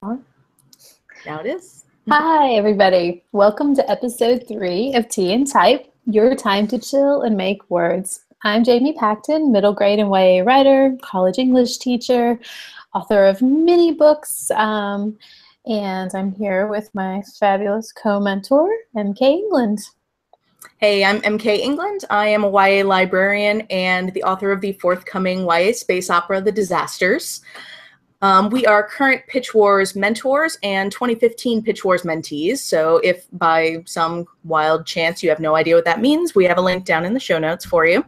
Now it is. Hi, everybody. Welcome to episode 3 of Tea and Type, your time to chill and make words. I'm Jamie Pacton, middle grade and YA writer, college English teacher, author of many books, and I'm here with my fabulous co-mentor, MK England. Hey, I'm MK England. I am a YA librarian and the author of the forthcoming YA space opera, The Disasters. We are current Pitch Wars mentors and 2015 Pitch Wars mentees. So if by some wild chance you have no idea what that means, we have a link down in the show notes for you.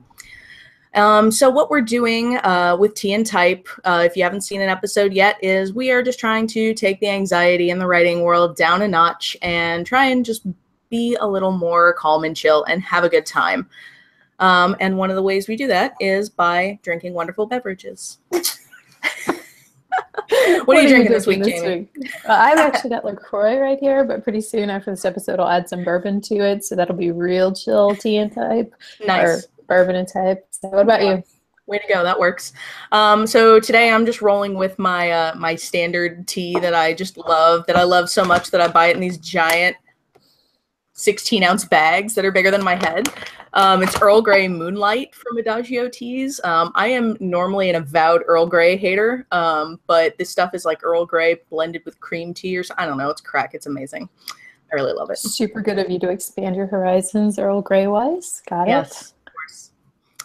So what we're doing with Tea and Type, if you haven't seen an episode yet, is we are just trying to take the anxiety in the writing world down a notch and try and just be a little more calm and chill and have a good time. And one of the ways we do that is by drinking wonderful beverages. What are you drinking this week, Jamie? I've actually got LaCroix right here, but pretty soon after this episode, I'll add some bourbon to it. So that'll be real chill tea and type. Nice. Or bourbon and type. So what about you? Way to go. That works. So today I'm just rolling with my my standard tea that I just love, that I love so much that I buy it in these giant 16-ounce bags that are bigger than my head. It's Earl Grey Moonlight from Adagio Teas. I am normally an avowed Earl Grey hater, but this stuff is like Earl Grey blended with cream tea or something. I don't know. It's crack. It's amazing. I really love it. Super good of you to expand your horizons Earl Grey-wise. Got it. Yes.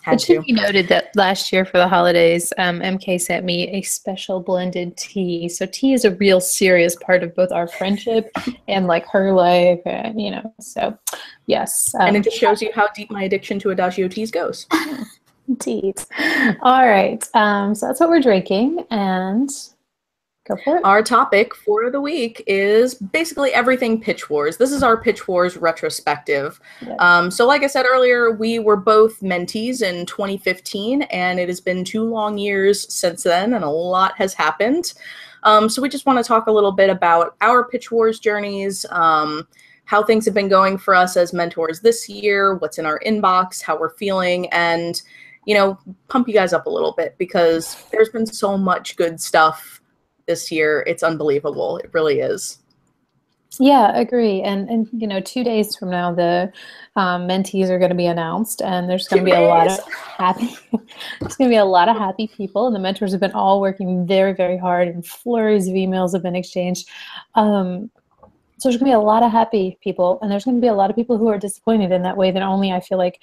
It should be noted that last year for the holidays, MK sent me a special blended tea. So tea is a real serious part of both our friendship and like her life, and so yes. And it just shows you how deep my addiction to Adagio teas goes. Indeed. All right. So that's what we're drinking, and go for it. Our topic for the week is basically everything Pitch Wars. This is our Pitch Wars retrospective. Yeah. So like I said earlier, we were both mentees in 2015, and it has been 2 long years since then, and a lot has happened. So we just want to talk a little bit about our Pitch Wars journeys, how things have been going for us as mentors this year, what's in our inbox, how we're feeling, and, pump you guys up a little bit, because there's been so much good stuff this year. It's unbelievable. It really is. Yeah, agree. And 2 days from now, the mentees are going to be announced, and there's going to be a lot of happy. There's going to be a lot of happy people, and the mentors have been all working very, very hard, and flurries of emails have been exchanged. So there's going to be a lot of happy people, and there's going to be a lot of people who are disappointed in that way that only I feel like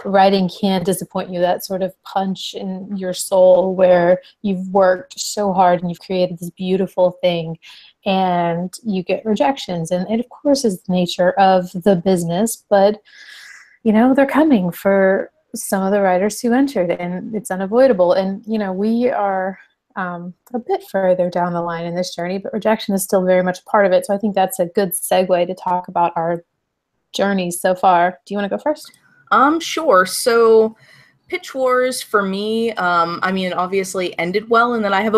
writing can disappoint you, that sort of punch in your soul where you've worked so hard and you've created this beautiful thing and you get rejections. And it, of course, is the nature of the business, but, they're coming for some of the writers who entered, and it's unavoidable. And, we are a bit further down the line in this journey, but rejection is still very much part of it. So I think that's a good segue to talk about our journeys so far. Do you want to go first? Sure. So Pitch Wars for me, it obviously ended well, and then I have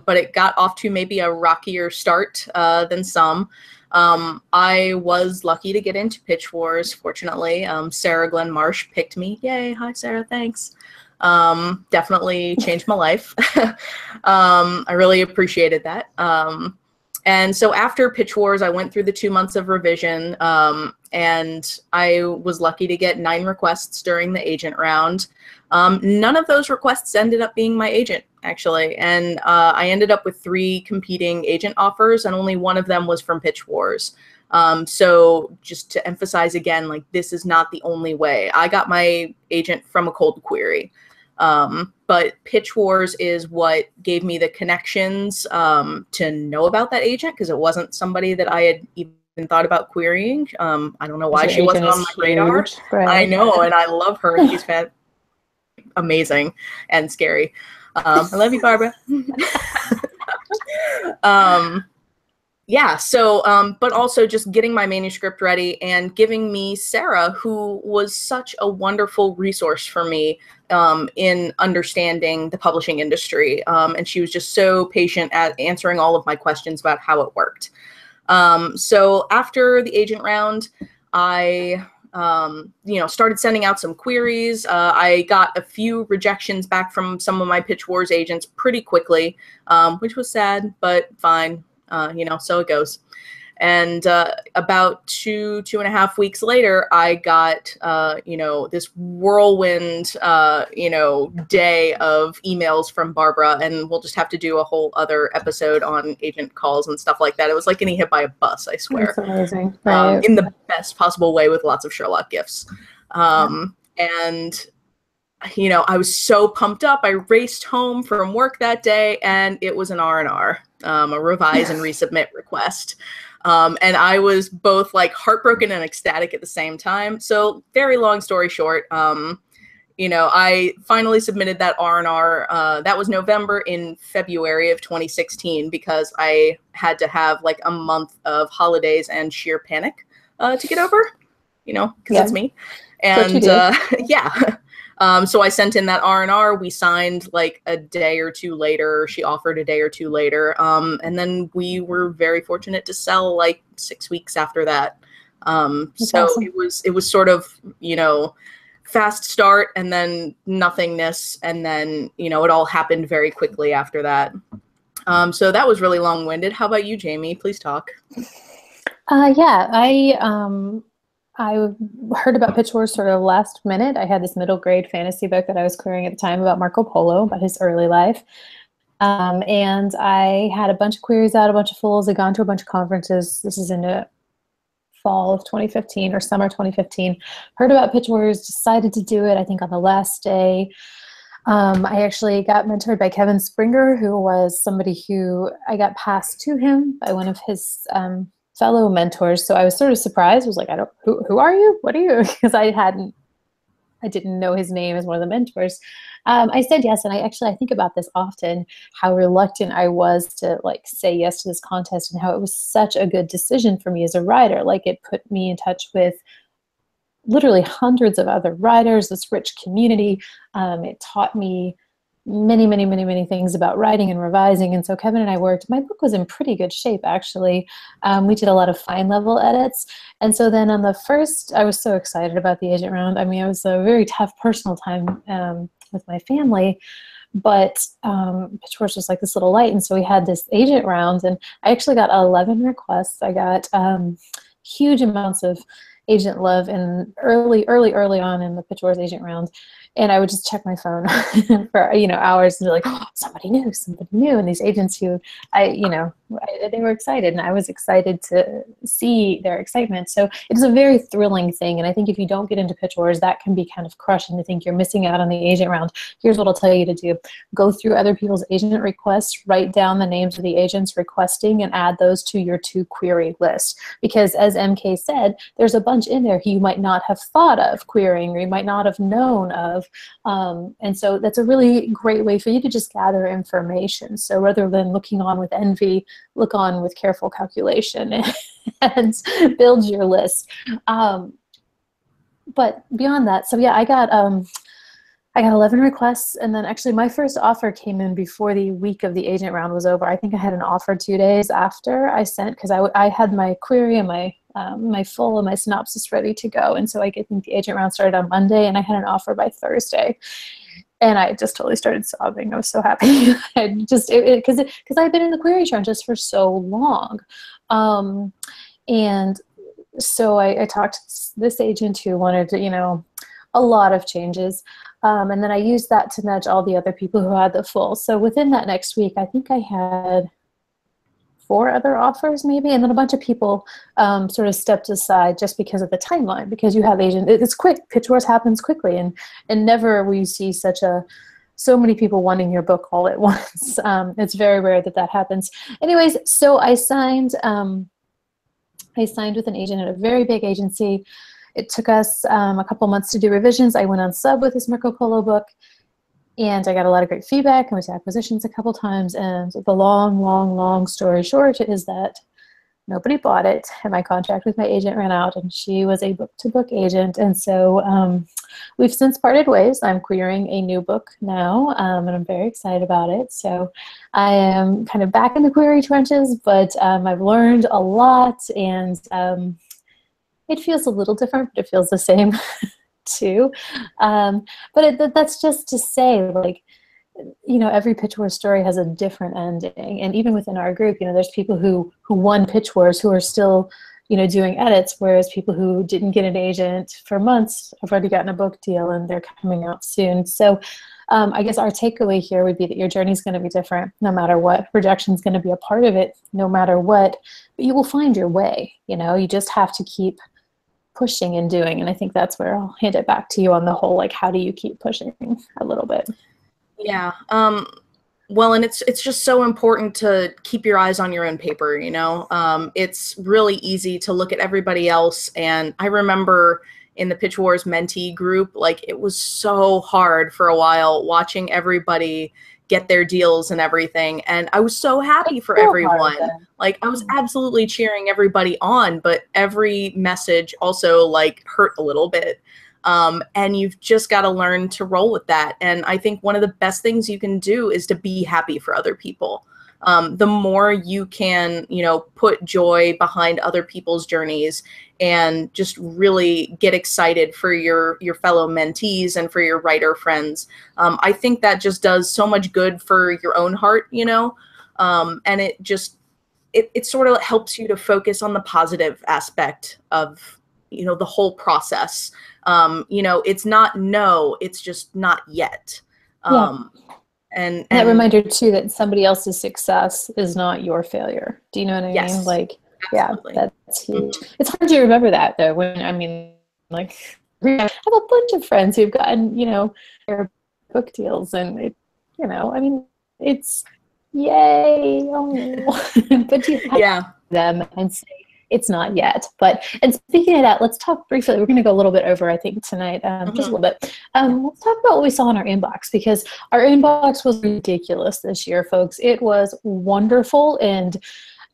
but it got off to maybe a rockier start than some. I was lucky to get into Pitch Wars, fortunately. Sarah Glenn Marsh picked me. Yay. Hi, Sarah. Thanks. Definitely changed my life. I really appreciated that. And so after Pitch Wars, I went through the 2 months of revision, and I was lucky to get 9 requests during the agent round. None of those requests ended up being my agent, actually, and I ended up with 3 competing agent offers, and only one of them was from Pitch Wars. So just to emphasize again, like, this is not the only way. I got my agent from a cold query. But Pitch Wars is what gave me the connections to know about that agent, because it wasn't somebody that I had even thought about querying. I don't know why she wasn't on my radar. Right. I know, and I love her. She's amazing and scary. I love you, Barbara. Yeah, so, but also just getting my manuscript ready and giving me Sarah, who was such a wonderful resource for me in understanding the publishing industry. And she was just so patient at answering all of my questions about how it worked. So after the agent round, I started sending out some queries. I got a few rejections back from some of my Pitch Wars agents pretty quickly, which was sad, but fine. So it goes. And about 2.5 weeks later, I got, this whirlwind, day of emails from Barbara, and we'll just have to do a whole other episode on agent calls and stuff like that. It was like getting hit by a bus, I swear. That's amazing. Right. In the best possible way with lots of Sherlock gifts. And I was so pumped up. I raced home from work that day, and it was an R&R, a revise and resubmit request. And I was both like heartbroken and ecstatic at the same time. So very long story short, I finally submitted that R&R. That was November. In February of 2016, because I had to have like a month of holidays and sheer panic to get over, because it's me. And yeah. So I sent in that R&R. We signed like a day or two later. She offered a day or two later. And then we were very fortunate to sell like 6 weeks after that. So awesome. It was sort of, fast start and then nothingness. And then, it all happened very quickly after that. So that was really long-winded. How about you, Jamie? Please talk. I heard about Pitch Wars sort of last minute. I had this middle grade fantasy book that I was querying at the time about Marco Polo, about his early life. And I had a bunch of queries out, a bunch of fools. I'd gone to a bunch of conferences. This is in the fall of 2015 or summer 2015. Heard about Pitch Wars, decided to do it, I think on the last day. I actually got mentored by Kevin Springer, who was somebody who I got passed to him by one of his fellow mentors. So I was sort of surprised. I was like, who are you? What are you? Because I didn't know his name as one of the mentors. I said yes. And I think about this often, how reluctant I was to like say yes to this contest and how it was such a good decision for me as a writer. Like it put me in touch with literally hundreds of other writers, this rich community. It taught me many, many, many, many things about writing and revising. And so Kevin and I worked, my book was in pretty good shape, actually. We did a lot of fine level edits. And so then on the first, I was so excited about the agent round. I mean, it was a very tough personal time with my family, but Pitch Wars was like this little light. And so we had this agent round, and I actually got 11 requests. I got huge amounts of agent love and early on in the Pitch Wars agent round. And I would just check my phone for, hours and be like, oh, somebody new. And these agents who they were excited, and I was excited to see their excitement. So it's a very thrilling thing. And I think if you don't get into Pitch Wars, that can be kind of crushing to think you're missing out on the agent round. Here's what I'll tell you to do. Go through other people's agent requests, write down the names of the agents requesting, and add those to your to query list. Because as MK said, there's a bunch in there you might not have thought of querying, or you might not have known of. And so that's a really great way for you to just gather information. So rather than looking on with envy, look on with careful calculation and build your list. But beyond that, so yeah, I got 11 requests, and then actually my first offer came in before the week of the agent round was over. I think I had an offer 2 days after I sent, because I had my query and my full and my synopsis ready to go. And so I think the agent round started on Monday, and I had an offer by Thursday. And I just totally started sobbing. I was so happy. Because I've been in the query trenches for so long. And so I talked to this agent who wanted to, a lot of changes. And then I used that to nudge all the other people who had the full. So within that next week, I think I had 4 other offers maybe, and then a bunch of people sort of stepped aside just because of the timeline, because you have agents, it's quick, Pitch Wars happens quickly, and never will you see so many people wanting your book all at once. It's very rare that happens. Anyways, so I signed with an agent at a very big agency. It took us a couple months to do revisions. I went on sub with this Marco Polo book, and I got a lot of great feedback. I went to acquisitions a couple times, and the long story short is that nobody bought it, and my contract with my agent ran out, and she was a book-to-book agent, and so we've since parted ways. I'm querying a new book now, and I'm very excited about it. So I am kind of back in the query trenches, but I've learned a lot, and it feels a little different, but it feels the same too. That's just to say, like, you know, every pitch war story has a different ending. And even within our group, you know, there's people who won pitch wars who are still, you know, doing edits, whereas people who didn't get an agent for months have already gotten a book deal and they're coming out soon. So I guess our takeaway here would be that your journey is going to be different no matter what. Rejection is going to be a part of it no matter what, but you will find your way. You know, you just have to keep pushing and doing. And I think that's where I'll hand it back to you on the whole, like, how do you keep pushing a little bit? Yeah. Well, and it's just so important to keep your eyes on your own paper, you know. It's really easy to look at everybody else. And I remember in the Pitch Wars mentee group, like, it was so hard for a while watching everybody get their deals and everything. And I was so happy for everyone. Like, I was absolutely cheering everybody on, but every message also, like, hurt a little bit. And you've just got to learn to roll with that. And I think one of the best things you can do is to be happy for other people. The more you can, you know, put joy behind other people's journeys and just really get excited for your fellow mentees and for your writer friends. I think that just does so much good for your own heart, you know, and it just, it sort of helps you to focus on the positive aspect of, you know, the whole process. You know, it's not no, it's just not yet. And that reminder too that somebody else's success is not your failure. Do you know what I mean? Like, absolutely. Yeah, that's huge. It's hard to remember that though. When I mean, like, I have a bunch of friends who've gotten, you know, their book deals, and it, you know, I mean, it's yay. Oh. But you have them and say, it's not yet. But, and speaking of that, let's talk briefly. We're going to go a little bit over, I think, tonight, just a little bit. Let's talk about what we saw in our inbox, because our inbox was ridiculous this year, folks. It was wonderful. And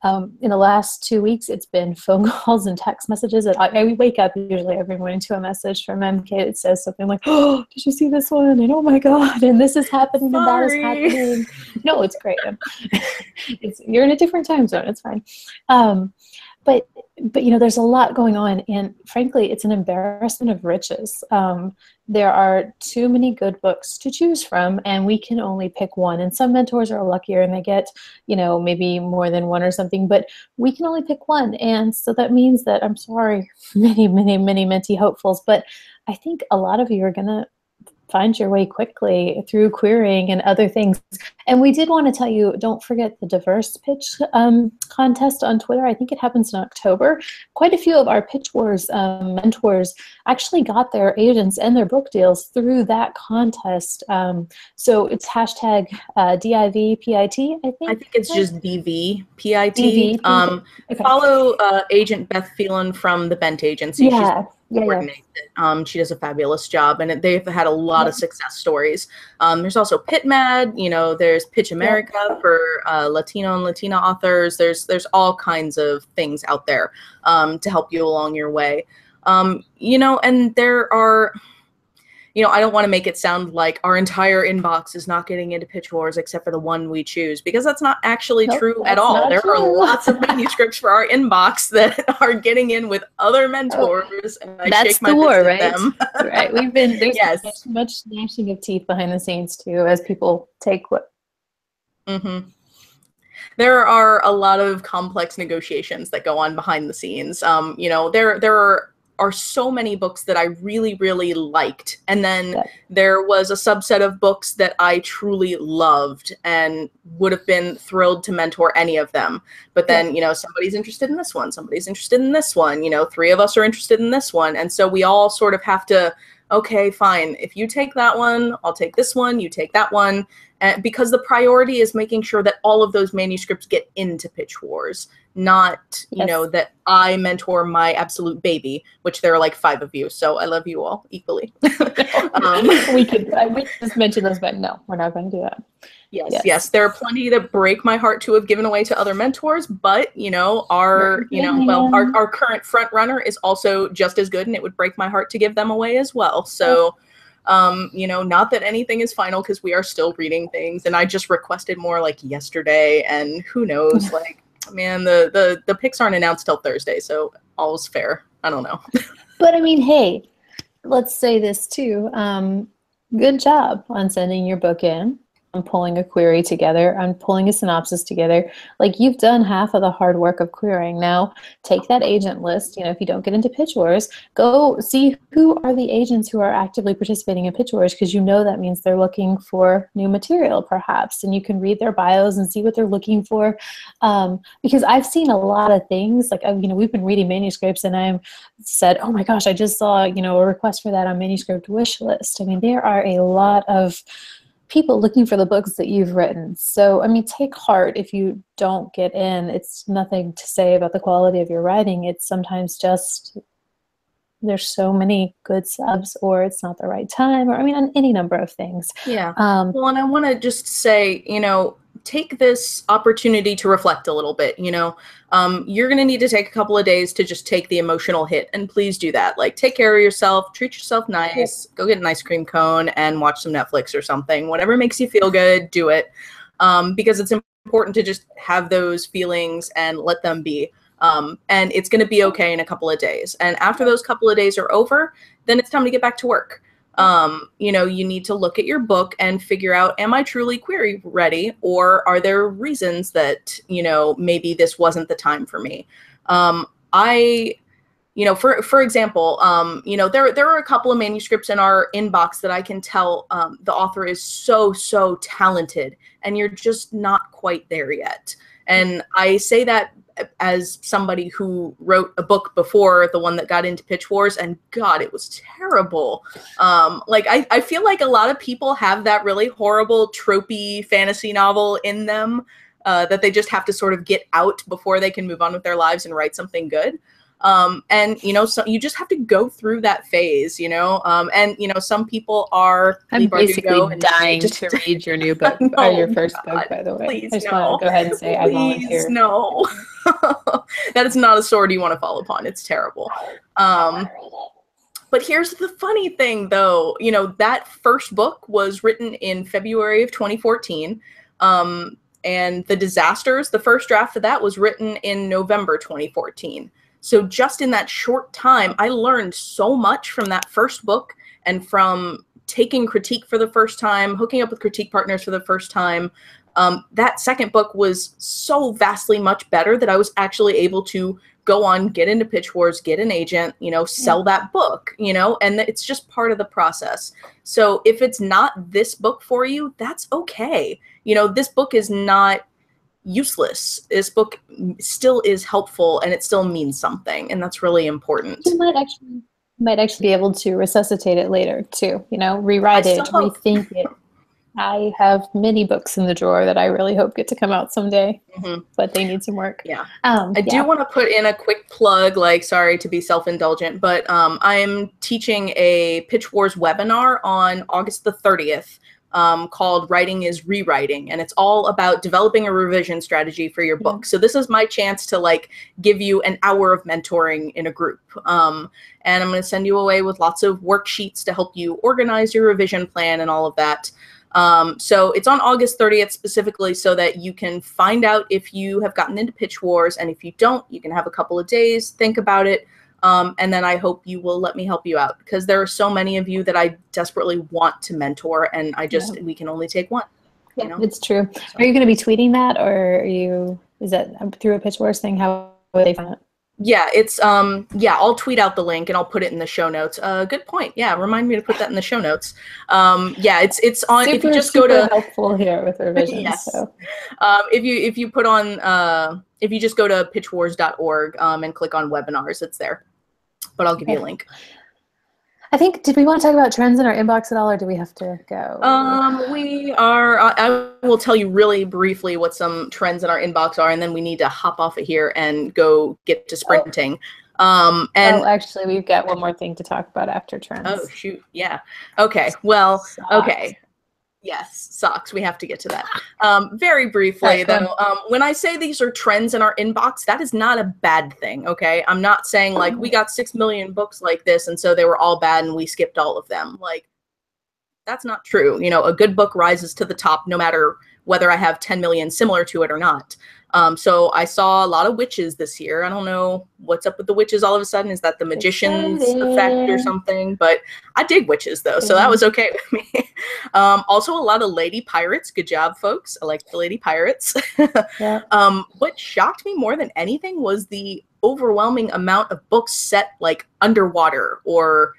in the last 2 weeks, it's been phone calls and text messages. And I wake up usually every morning to a message from MK that says something like, oh, did you see this one? And oh my God, and this is happening and that is happening. No, it's great. You're in a different time zone. It's fine. But you know, there's a lot going on, and frankly, it's an embarrassment of riches. There are too many good books to choose from, and we can only pick one. And some mentors are luckier and they get, you know, maybe more than one or something, but we can only pick one. And so that means that, I'm sorry, many mentee hopefuls, but I think a lot of you are going to find your way quickly through querying and other things. And we did want to tell you, don't forget the diverse pitch contest on Twitter. I think it happens in October. Quite a few of our Pitch Wars mentors actually got their agents and their book deals through that contest. So it's hashtag DIVPIT, I think. I think it's just DVPIT. Okay. Follow Agent Beth Phelan from the Bent Agency. Yeah. She does a fabulous job, and they've had a lot of success stories. There's also PitMad, you know, there's Pitch America for Latino and Latina authors. There's all kinds of things out there to help you along your way. You know, and there are, you know, I don't want to make it sound like our entire inbox is not getting into Pitch Wars except for the one we choose, because that's not actually true at all. There are lots of manuscripts for our inbox that are getting in with other mentors, and I shake my fist at them. Right. We've been, there's much gnashing of teeth behind the scenes too, as people take what. There are a lot of complex negotiations that go on behind the scenes. You know, there are so many books that I really, really liked. And then there was a subset of books that I truly loved and would have been thrilled to mentor any of them. But then, you know, somebody's interested in this one, somebody's interested in this one, you know, 3 of us are interested in this one. And so we all sort of have to, okay, fine. If you take that one, I'll take this one, you take that one. And because the priority is making sure that all of those manuscripts get into Pitch Wars, not, you know, that I mentor my absolute baby, which there are like 5 of you. So I love you all equally. We just mentioned those, but no, we're not going to do that. Yes. There are plenty that break my heart to have given away to other mentors, but, you know, our current front runner is also just as good, and it would break my heart to give them away as well. So, you know, not that anything is final, because we are still reading things, and I just requested more like yesterday, and who knows, like, man, the picks aren't announced till Thursday, so all's fair. I don't know. But I mean, hey, let's say this too. Good job on sending your book in. I'm pulling a query together. I'm pulling a synopsis together. Like, you've done half of the hard work of querying. Now take that agent list. You know, if you don't get into pitch wars, go see who are the agents who are actively participating in pitch wars, because you know that means they're looking for new material perhaps, and you can read their bios and see what they're looking for. Because I've seen a lot of things, like, you know, we've been reading manuscripts and I'm said, oh my gosh, I just saw, you know, a request for that on manuscript wish list. I mean, there are a lot of people looking for the books that you've written. So, I mean, take heart if you don't get in. It's nothing to say about the quality of your writing. It's sometimes just there's so many good subs, or it's not the right time, or I mean, on any number of things. Yeah. Well, and I want to just say, you know, take this opportunity to reflect a little bit. You know, you're going to need to take a couple of days to just take the emotional hit, and please do that. Like, take care of yourself, treat yourself nice, go get an ice cream cone and watch some Netflix or something. Whatever makes you feel good, do it. Because it's important to just have those feelings and let them be. And it's going to be okay in a couple of days. And after those couple of days are over, then it's time to get back to work. You know, you need to look at your book and figure out, am I truly query ready? Or are there reasons that, you know, maybe this wasn't the time for me? You know, for example, you know, there are a couple of manuscripts in our inbox that I can tell the author is so talented, and you're just not quite there yet. And I say that as somebody who wrote a book before the one that got into pitch wars, and God, it was terrible. Like, I feel like a lot of people have that really horrible tropey fantasy novel in them that they just have to sort of get out before they can move on with their lives and write something good. And, you know, so you just have to go through that phase, you know, and, you know, some people are. I'm basically dying to read your new book, no, or your first book, by the way. Please, I just want to go ahead and say I volunteer. No. That is not a sword you want to fall upon. It's terrible. But here's the funny thing, though. You know, that first book was written in February of 2014. And The Disasters, the first draft of that was written in November 2014. So just in that short time, I learned so much from that first book, and from taking critique for the first time, hooking up with critique partners for the first time. That second book was so vastly much better that I was actually able to go on, get into pitch wars, get an agent, you know, sell that book, you know, and it's just part of the process. So if it's not this book for you, that's okay. You know, this book is not useless. This book still is helpful, and it still means something, and that's really important. You might actually be able to resuscitate it later too, you know, rewrite it, rethink it. I have many books in the drawer that I really hope get to come out someday, but they need some work. Yeah. I do want to put in a quick plug, like, sorry to be self-indulgent, but I'm teaching a Pitch Wars webinar on August the 30th. Called Writing is Rewriting, and it's all about developing a revision strategy for your book. So this is my chance to, like, give you an hour of mentoring in a group. And I'm going to send you away with lots of worksheets to help you organize your revision plan and all of that. So it's on August 30th specifically, so that you can find out if you have gotten into pitch wars, and if you don't, you can have a couple of days, think about it. And then I hope you will let me help you out, because there are so many of you that I desperately want to mentor, and I just, we can only take one. You know? It's true. So. Are you going to be tweeting that, or is that through a Pitch Wars thing? How would they find it? Yeah, it's, yeah, I'll tweet out the link and I'll put it in the show notes. Good point. Yeah, remind me to put that in the show notes. Yeah, it's on, if you just go to helpful here with revisions. Yes. So. If you put on, if you just go to pitchwars.org and click on webinars, it's there. But I'll give you a link. I think, did we want to talk about trends in our inbox at all, or do we have to go? We are, I will tell you really briefly what some trends in our inbox are, and then we need to hop off of here and go get to sprinting. And actually, we've got one more thing to talk about after trends. Oh, shoot. Yeah. Okay. Well, okay. Yes, socks. We have to get to that. Very briefly, though, when I say these are trends in our inbox, that is not a bad thing, okay? I'm not saying, like, we got 6 million books like this, and so they were all bad and we skipped all of them. Like, that's not true. You know, a good book rises to the top no matter whether I have 10 million similar to it or not. So I saw a lot of witches this year. I don't know what's up with the witches all of a sudden. Is that the magician's effect or something? But I dig witches though, so that was okay with me. Also a lot of lady pirates. Good job, folks. I like the lady pirates. Yeah. What shocked me more than anything was the overwhelming amount of books set like underwater, or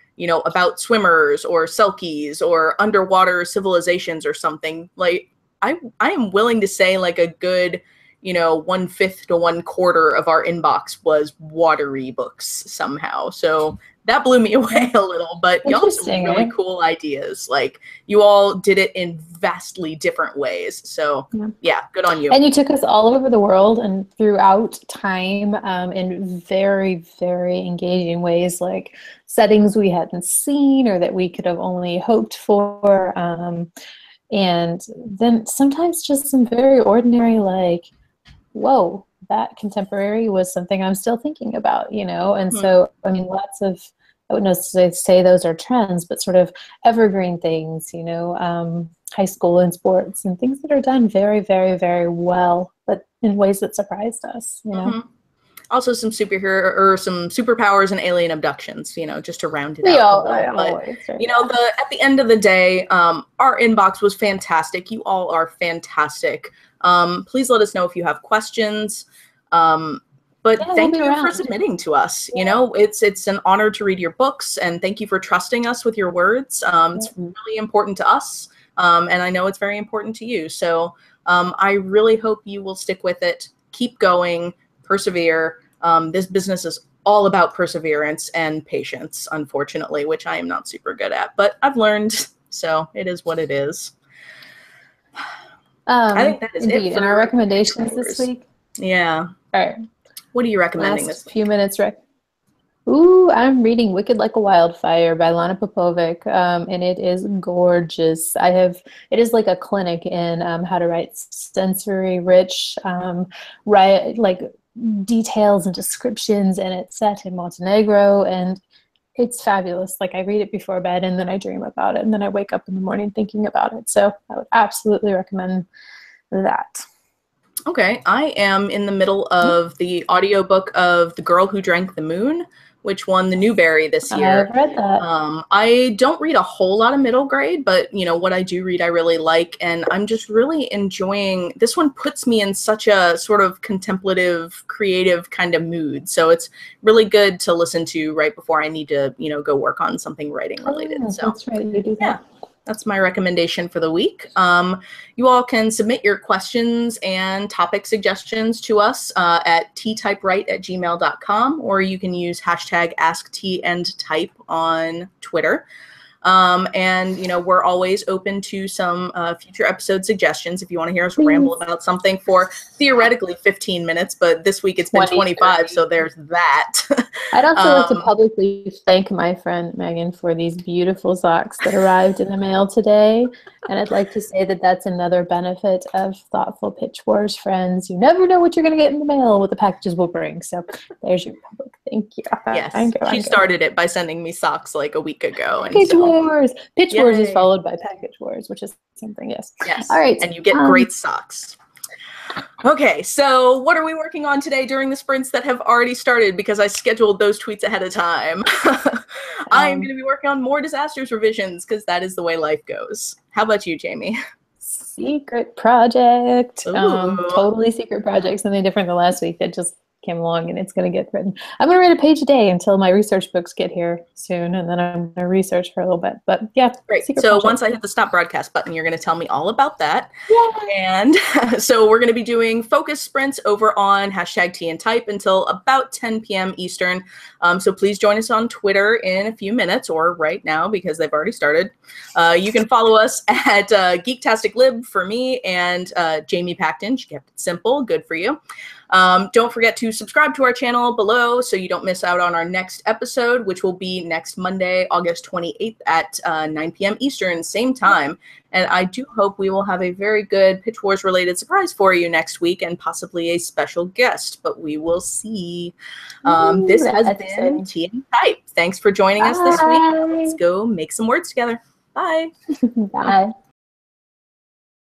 about swimmers or selkies or underwater civilizations or something. Like I am willing to say like a good 1/5 to 1/4 of our inbox was watery books somehow. So that blew me away a little, but y'all have some really cool ideas. Like you all did it in vastly different ways. So yeah, good on you. And you took us all over the world and throughout time in very, very engaging ways, like settings we hadn't seen or that we could have only hoped for. And then sometimes just some very ordinary, like, whoa, that contemporary was something I'm still thinking about, And so, I mean, lots of, I wouldn't necessarily say those are trends, but sort of evergreen things, high school and sports and things that are done very, very, very well, but in ways that surprised us, Also some superhero or some superpowers and alien abductions, just to round it out. But, at the end of the day, our inbox was fantastic. You all are fantastic. Please let us know if you have questions. But thank you for submitting to us. It's an honor to read your books, and thank you for trusting us with your words. It's really important to us, and I know it's very important to you. So I really hope you will stick with it. Keep going. Persevere. This business is all about perseverance and patience, unfortunately, which I am not super good at, but I've learned, so it is what it is. I think that is it for our recommendations this week. Yeah. All right. What are you recommending this week? Few minutes. Ooh, I'm reading Wicked Like a Wildfire by Lana Popovic, and it is gorgeous. It is like a clinic in how to write sensory-rich, details and descriptions, and it's set in Montenegro, and it's fabulous. Like I read it before bed, and then I dream about it, and then I wake up in the morning thinking about it. So I would absolutely recommend that. Okay, I am in the middle of the audiobook of The Girl Who Drank the Moon, which won the Newbery this year. I've read that. I don't read a whole lot of middle grade, but what I do read I really like, and I'm just really enjoying. This one puts me in such a sort of contemplative, creative kind of mood. So it's really good to listen to right before I need to, go work on something writing related. So that's right, you do that. Yeah. That's my recommendation for the week. You all can submit your questions and topic suggestions to us at ttypewrite@gmail.com, or you can use hashtag AskTandType on Twitter. And we're always open to some future episode suggestions if you want to hear us ramble about something for theoretically 15 minutes, but this week it's been 25, so there's that. I'd also like to publicly thank my friend Megan for these beautiful socks that arrived in the mail today, and I'd like to say that that's another benefit of Thoughtful Pitch Wars friends. You never know what you're going to get in the mail, what the packages will bring, so there's your public thank you. Yes, she started it by sending me socks like a week ago. And Pitch Wars is followed by Package Wars, which is something. Yes. Yes. All right. And you get great socks. Okay, so what are we working on today during the sprints that have already started, because I scheduled those tweets ahead of time? I am going to be working on more disasters revisions, because that is the way life goes. How about you, Jamie? Secret project. Totally secret project. Something different than last week that just came along, and it's going to get written. I'm going to write a page a day until my research books get here soon, and then I'm going to research for a little bit. But yeah, great. So project. Once I hit the stop broadcast button, you're going to tell me all about that. Yeah. And so we're going to be doing focus sprints over on hashtag #TandType until about 10 p.m. Eastern. So please join us on Twitter in a few minutes, or right now, because they've already started. You can follow us at Geektastic Lib for me, and Jamie Pacton. She kept it simple. Good for you. Don't forget to subscribe to our channel below so you don't miss out on our next episode, which will be next Monday, August 28th at 9 p.m. Eastern, same time. And I do hope we will have a very good Pitch Wars related surprise for you next week, and possibly a special guest, but we will see. This has been TandType. Thanks for joining us this week. Let's go make some words together. Bye. Bye.